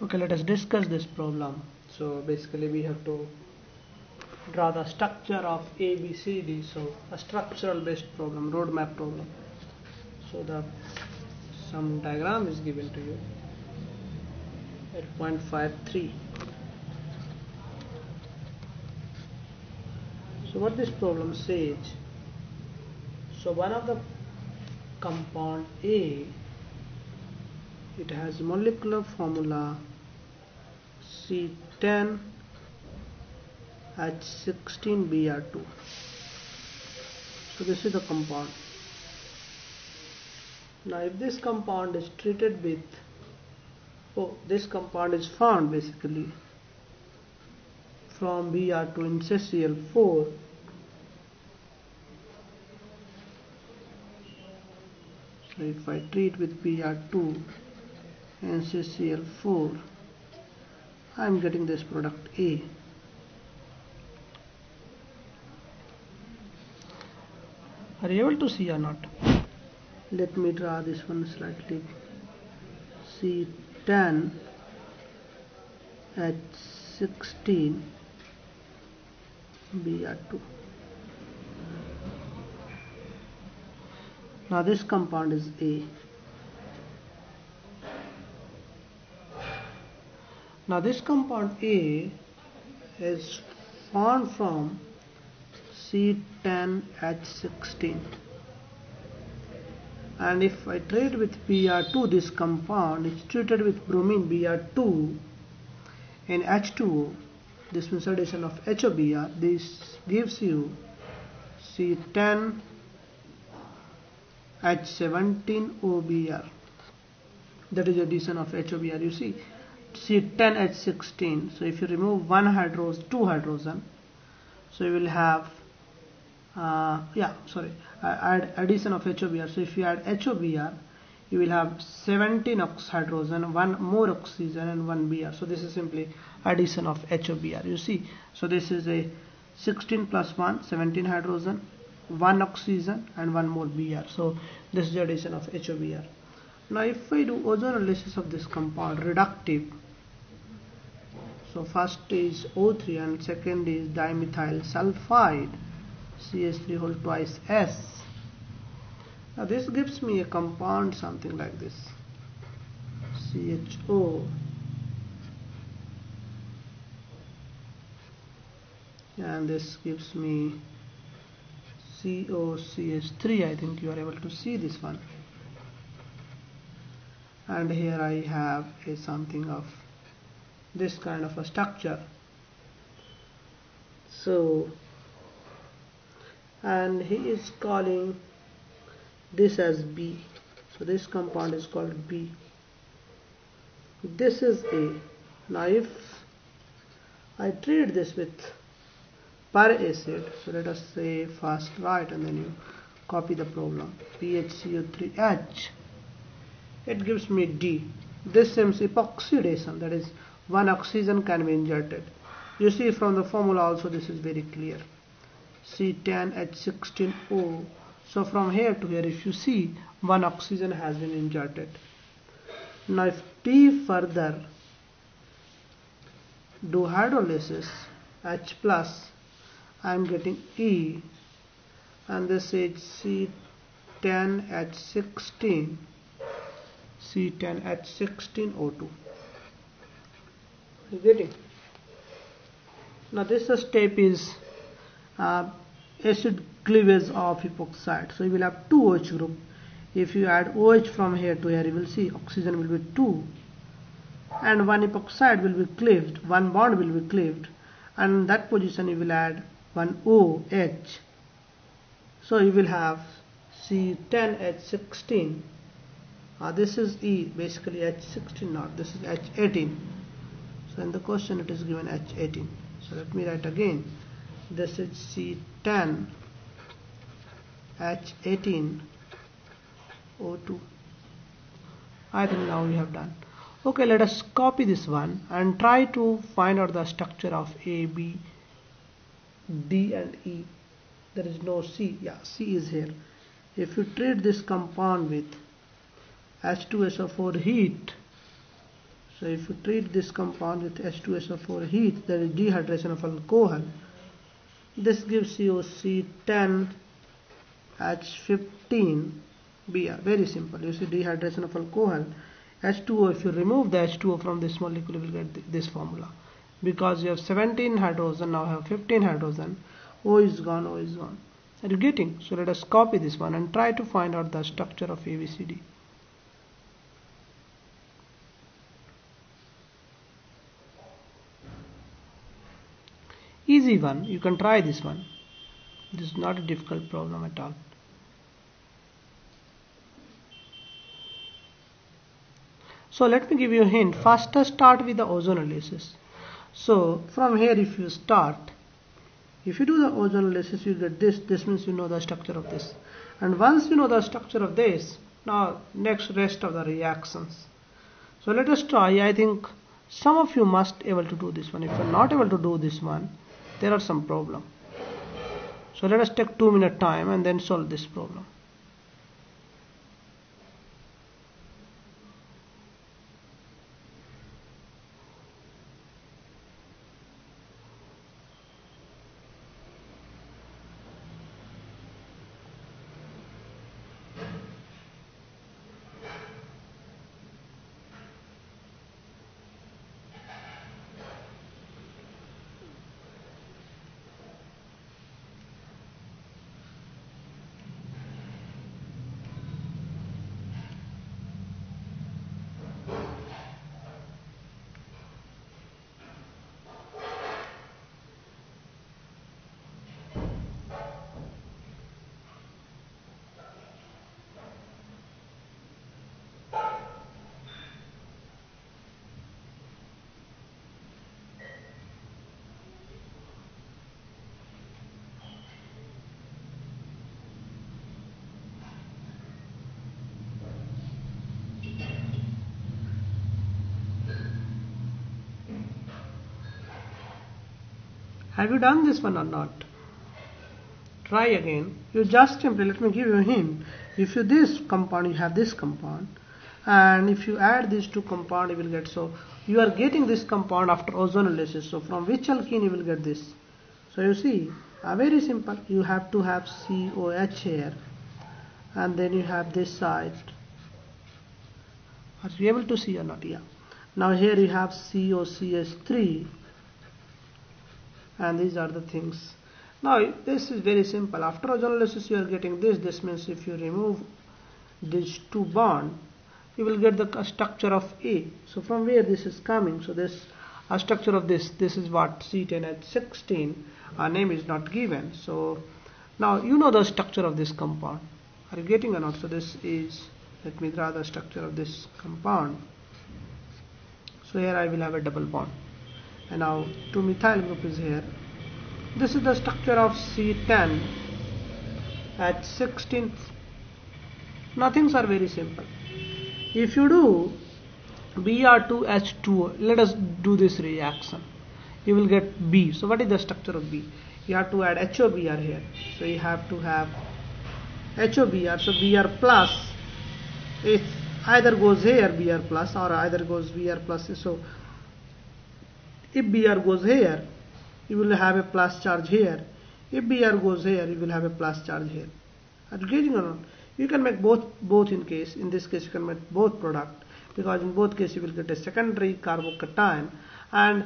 Okay, let us discuss this problem. So basically we have to draw the structure of ABCD. So a structural based problem, roadmap problem. So some diagram is given to you at 0.53. So what this problem says, so one of the compound A, it has molecular formula C10H16Br2. So this is the compound. Now if this compound is treated with, this compound is found basically from Br2 in CCl4. So if I treat with Br2 and CCl4, I am getting this product A. Are you able to see or not? Let me draw this one slightly. C10H16Br2. Now this compound is A. Now this compound A is formed from C10H16, and if I treat with Br2, this compound is treated with bromine Br2 and H2O. This means addition of HOBr. This gives you C10H17OBr. That is addition of HOBr. You see C10H16. So if you remove two hydrogen, so you will have add addition of HOBr. So if you add HOBr, you will have 17 hydrogen, one more oxygen and one Br. So this is simply addition of HOBr. You see, so this is a 16 plus 1, 17 hydrogen, one oxygen and one more Br. So this is the addition of HOBr. Now if I do ozone analysis of this compound, reductive, so first is O3 and second is dimethyl sulfide, CH3 whole twice S. Now this gives me a compound something like this, CHO, and this gives me COCH3. I think you are able to see this one, and here I have a something of this kind of a structure. So, and he is calling this as B. So this compound is called B. This is A. Now if I treat this with per acid, so let us say first write and then you copy the problem, PHCO3H, it gives me D. This seems epoxidation, that is one oxygen can be injected. You see from the formula also this is very clear, C10H16O. So from here to here, if you see, one oxygen has been injected. Now if T further do hydrolysis, H plus, I am getting E, and this is C10H16O2. You getting? Now this step is acid cleavage of epoxide. So you will have two OH group. If you add OH from here to here, you will see oxygen will be 2 and one epoxide will be cleaved, one bond will be cleaved, and in that position you will add one OH. So you will have C10H16. This is E, basically H16 not, this is H18. So in the question it is given H18. So let me write again. This is C10H18O2. I think now we have done. Okay, let us copy this one and try to find out the structure of A, B, D and E. There is no C. Yeah, C is here. If you treat this compound with H2SO4 heat, So if you treat this compound with H2SO4 heat, that is dehydration of alcohol, this gives you C10H15Br. Very simple. You see, dehydration of alcohol, H2O. If you remove the H2O from this molecule, you will get this formula. Because you have 17 hydrogen, now have 15 hydrogen. O is gone, O is gone. Are you getting? So let us copy this one and try to find out the structure of ABCD. Easy one, you can try this one. This is not a difficult problem at all. So let me give you a hint. First start with the ozonolysis. So from here, if you start, if you do the ozonolysis, you get this. This means you know the structure of this. And once you know the structure of this, now next rest of the reactions. So let us try. I think some of you must able to do this one. If you are not able to do this one, there are some problem. So let us take 2-minute time and then solve this problem. Have you done this one or not? Try again. You just simply, let me give you a hint. If you this compound, you have this compound, and if you add these two compound, you will get, so you are getting this compound after ozonolysis. So from which alkene you will get this? So you see, very simple. You have to have COH here, and then you have this side. Are you able to see or not? Yeah. Now here you have COCH3, and these are the things. Now this is very simple. After ozonolysis you are getting this. This means if you remove these two bonds, you will get the structure of A. So from where this is coming? So this structure of this is what? C10H16. Our name is not given. So now you know the structure of this compound. Are you getting or not? So this is, let me draw the structure of this compound. So here I will have a double bond, and now 2-methyl group is here. This is the structure of C10H16. Now things are very simple. If you do Br2H2O, let us do this reaction, you will get B. So what is the structure of B? You have to add HOBr here. So you have to have HOBr. So Br plus, it either goes here Br plus or either goes Br plus. So if Br goes here, you will have a plus charge here. If Br goes here, you will have a plus charge here. Are you getting or not? You can make both in case. In this case, you can make both product, because in both cases you will get a secondary carbocation. And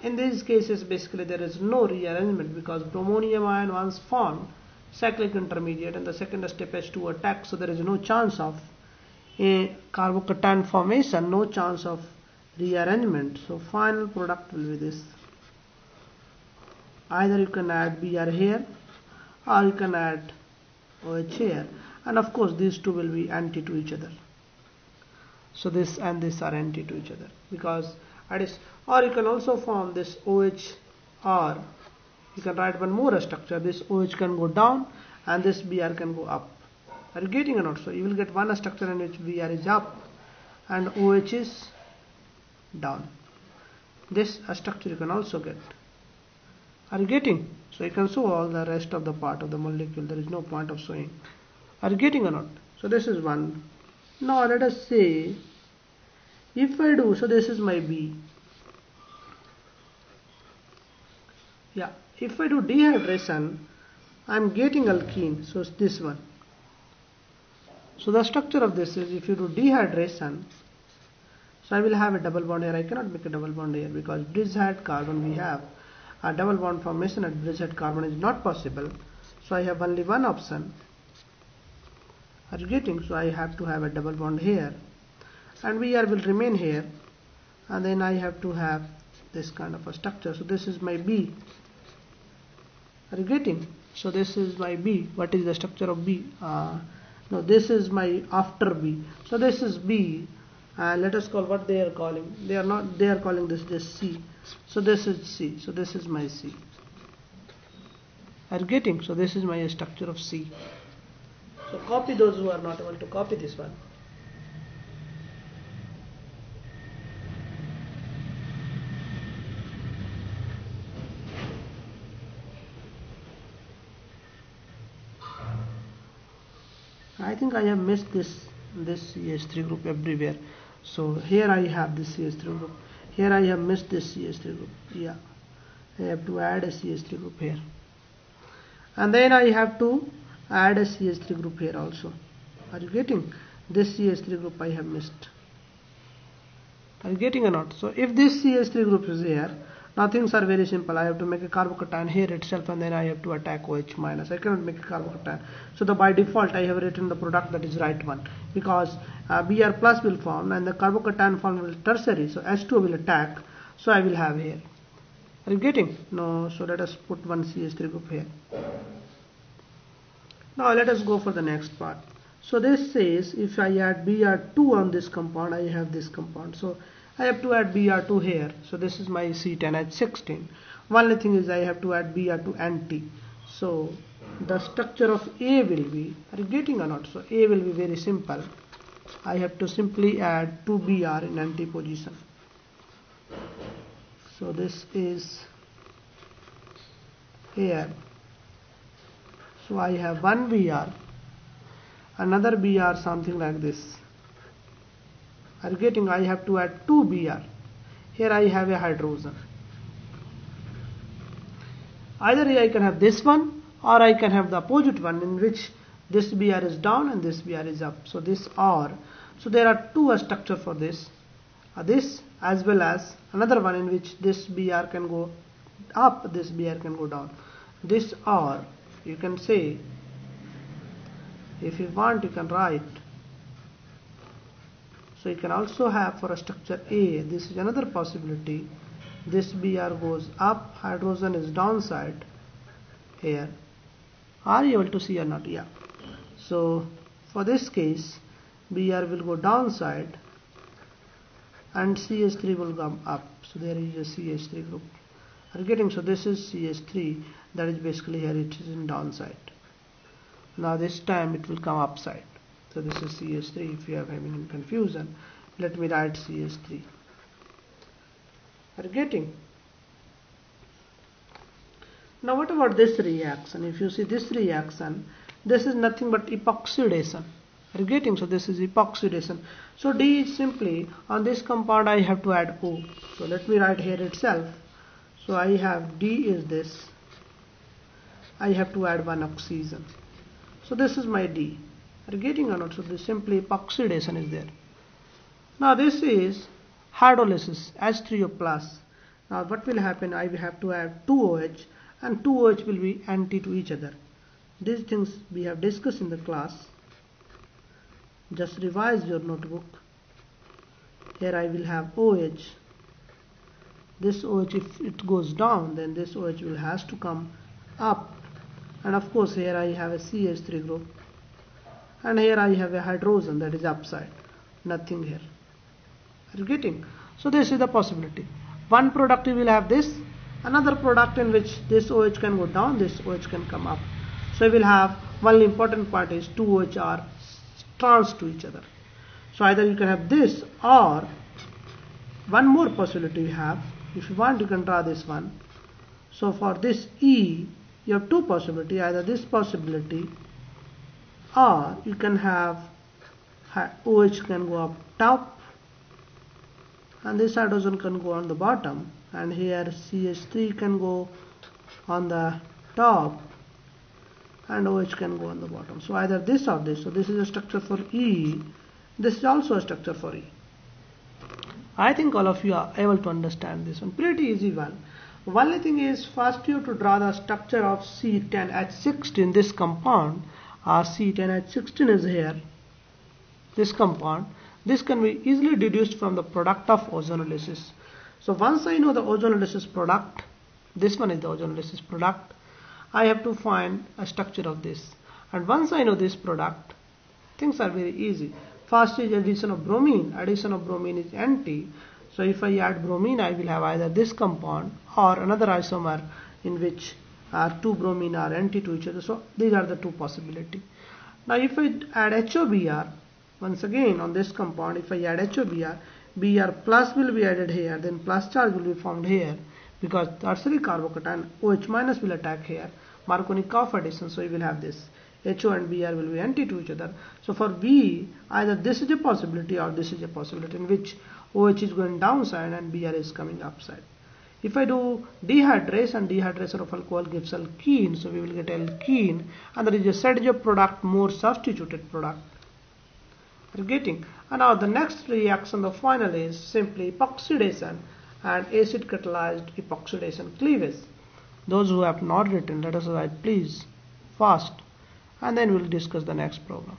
in these cases, basically there is no rearrangement, because bromonium ion once formed cyclic intermediate, and the second step H2 attack. So there is no chance of a carbocation formation, no chance of rearrangement. So final product will be this. Either you can add Br here, or you can add OH here, and of course these two will be anti to each other. So this and this are anti to each other, because that is, or you can also form this OH, or you can write one more structure. This OH can go down and this Br can go up. Are you getting or not? So you will get one structure in which Br is up and OH is down. This structure you can also get. Are you getting? So you can show all the rest of the part of the molecule. There is no point of showing. Are you getting or not? So this is one. Now let us say If I do, so this is my B. Yeah, if I do dehydration, I'm getting alkene, so it's this one. So the structure of this is, if you do dehydration, so I will have a double bond here. I cannot make a double bond here because bridge-head carbon we have. A double bond formation at bridge-head carbon is not possible. So I have only one option. Are you getting? So I have to have a double bond here. And Br will remain here. And then I have to have this kind of a structure. So this is my B. Are you getting? So this is my B. What is the structure of B? No, this is my after B. So this is B. Let us call what they are calling. They are not. They are calling this just C. So this is C. So this is my C. Are you getting? So this is my structure of C. So copy those who are not able to copy this one. I think I have missed this CH3 group everywhere. So here I have this CH3 group. Here I have missed this CH3 group. Yeah, I have to add a CH3 group here. And then I have to add a CH3 group here also. Are you getting? This CH3 group I have missed. Are you getting or not? So if this CH3 group is here, now things are very simple. I have to make a carbocation here itself, and then I have to attack OH minus. I cannot make a carbocation. So by default I have written the product that is right one, because Br plus will form and the carbocation form will tertiary. So H2 will attack. So I will have here. Are you getting? No. So let us put one CH3 group here. Now let us go for the next part. So this says if I add Br2 on this compound, I have this compound. So I have to add Br2 here. So this is my C10H16. Only thing is I have to add Br2 anti. So the structure of A will be, are you getting or not? So A will be very simple. I have to simply add 2 Br in anti position. So this is here. So I have one Br, another Br, something like this. Are you getting? I have to add 2 Br. Here I have a hydrogen. Either I can have this one, or I can have the opposite one, in which this Br is down and this Br is up. So this OR. So there are two structures for this. This as well as another one in which this Br can go up, this Br can go down. This OR, you can say, if you want you can write. So you can also have for a structure A, this is another possibility. This Br goes up, hydrogen is downside here. Are you able to see or not? Yeah. So for this case, Br will go downside and CH3 will come up. So there is a CH3 group. Are you getting? So this is CH3, that is basically here it is in downside. Now this time it will come upside. So this is CH3. If you are having confusion, let me write CH3. Are you getting? Now what about this reaction? If you see this reaction, this is nothing but epoxidation. Are you getting? So this is epoxidation. So D is simply, on this compound I have to add O. So let me write here itself. So I have D is this. I have to add one oxygen. So this is my D. Are you getting or not? So this simply epoxidation is there. Now this is hydrolysis, H3O plus. Now what will happen? I will have to add 2OH, and 2OH will be anti to each other. These things we have discussed in the class. Just revise your notebook. Here I will have OH. This OH, if it goes down, then this OH will has to come up. And of course here I have a CH3 group. And here I have a hydrogen, that is upside. Nothing here. Are you getting? So this is the possibility. One product you will have this, another product in which this OH can go down, this OH can come up. So you will have, one important part is 2 OH are trans to each other. So either you can have this, or one more possibility you have. If you want you can draw this one. So for this E, you have two possibilities, either this possibility, or you can have OH can go up top and this hydrogen can go on the bottom, and here CH3 can go on the top, and OH can go on the bottom. So either this or this. So this is a structure for E, this is also a structure for E. I think all of you are able to understand this one. Pretty easy one. Only thing is, first you have to draw the structure of C10H16, this compound. C10H16 is here, this compound. This can be easily deduced from the product of ozonolysis. So once I know the ozonolysis product, this one is the ozonolysis product, I have to find a structure of this. And once I know this product, things are very easy. First is addition of bromine. Addition of bromine is anti. So if I add bromine, I will have either this compound or another isomer in which two bromine are anti to each other. So these are the two possibilities. Now if I add HOBr, once again on this compound, if I add HOBr, Br plus will be added here, then plus charge will be formed here, because tertiary carbocation OH minus will attack here, Markovnikov addition. So you will have this HO and Br will be anti to each other. So for B, either this is a possibility or this is a possibility in which OH is going downside and Br is coming upside. If I do dehydration, dehydration of alcohol gives alkene, so we will get alkene, and there is a Sedgwick product, more substituted product. You're getting. And now the next reaction, the final, is simply epoxidation and acid catalyzed epoxidation cleavage. Those who have not written, let us write please fast, and then we'll discuss the next program.